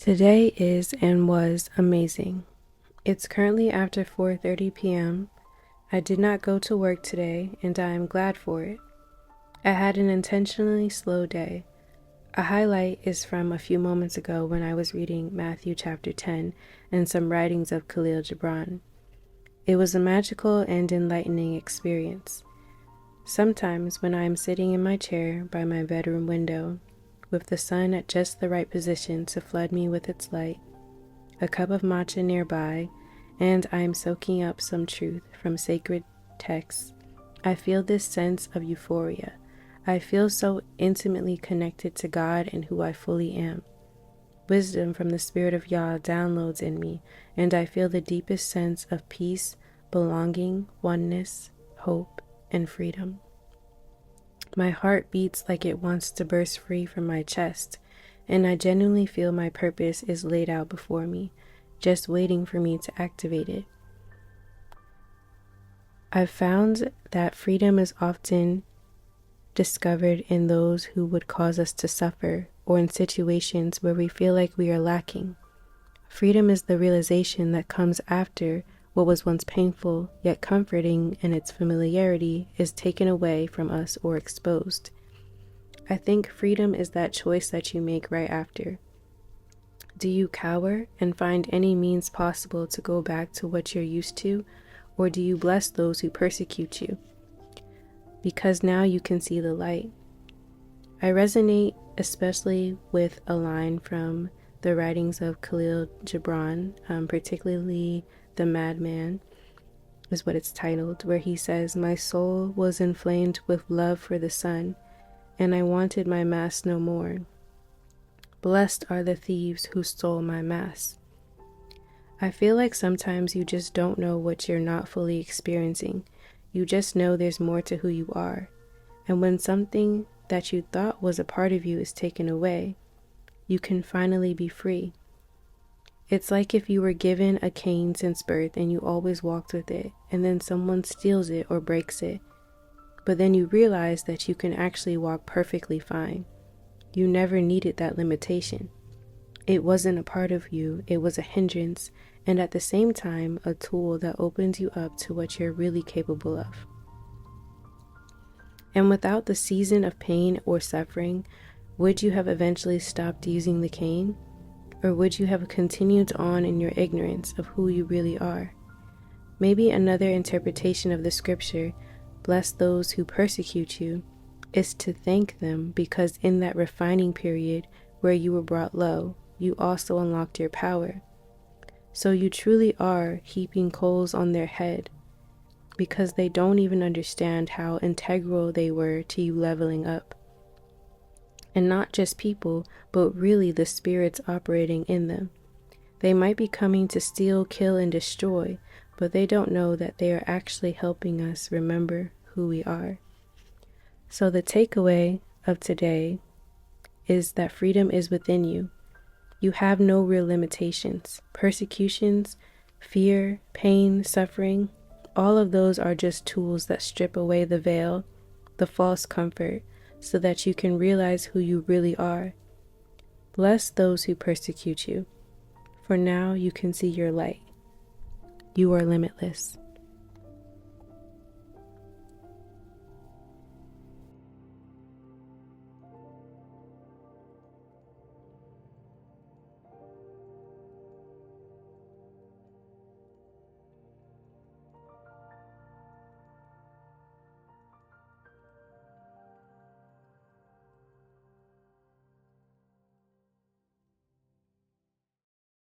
Today is and was amazing. It's currently after 4:30 p.m. I did not go to work today and I am glad for it. I had an intentionally slow day. A highlight is from a few moments ago when I was reading Matthew chapter 10 and some writings of Khalil Gibran. It was a magical and enlightening experience. Sometimes when I am sitting in my chair by my bedroom window, with the sun at just the right position to flood me with its light, a cup of matcha nearby, and I am soaking up some truth from sacred texts, I feel this sense of euphoria. I feel so intimately connected to God and who I fully am. Wisdom from the Spirit of Yah downloads in me, and I feel the deepest sense of peace, belonging, oneness, hope, and freedom. My heart beats like it wants to burst free from my chest, and I genuinely feel my purpose is laid out before me, just waiting for me to activate it. I've found that freedom is often discovered in those who would cause us to suffer, or in situations where we feel like we are lacking. Freedom is the realization that comes after what was once painful yet comforting in its familiarity is taken away from us or exposed. I think freedom is that choice that you make right after. Do you cower and find any means possible to go back to what you're used to, or do you bless those who persecute you? Because now you can see the light. I resonate especially with a line from the writings of Khalil Gibran, particularly The Madman is what it's titled, where he says, "My soul was inflamed with love for the sun, and I wanted my mass no more. Blessed are the thieves who stole my mass." I feel like sometimes you just don't know what you're not fully experiencing. You just know there's more to who you are. And when something that you thought was a part of you is taken away, you can finally be free. It's like if you were given a cane since birth and you always walked with it, and then someone steals it or breaks it. But then you realize that you can actually walk perfectly fine. You never needed that limitation. It wasn't a part of you, it was a hindrance, and at the same time, a tool that opens you up to what you're really capable of. And without the season of pain or suffering, would you have eventually stopped using the cane? Or would you have continued on in your ignorance of who you really are? Maybe another interpretation of the scripture, "Bless those who persecute you," is to thank them because in that refining period where you were brought low, you also unlocked your power. So you truly are heaping coals on their head because they don't even understand how integral they were to you leveling up. And not just people, but really the spirits operating in them. They might be coming to steal, kill, and destroy, but they don't know that they are actually helping us remember who we are. So the takeaway of today is that freedom is within you. You have no real limitations. Persecutions, fear, pain, suffering, all of those are just tools that strip away the veil, the false comfort, so that you can realize who you really are. Bless those who persecute you, for now you can see your light. You are limitless.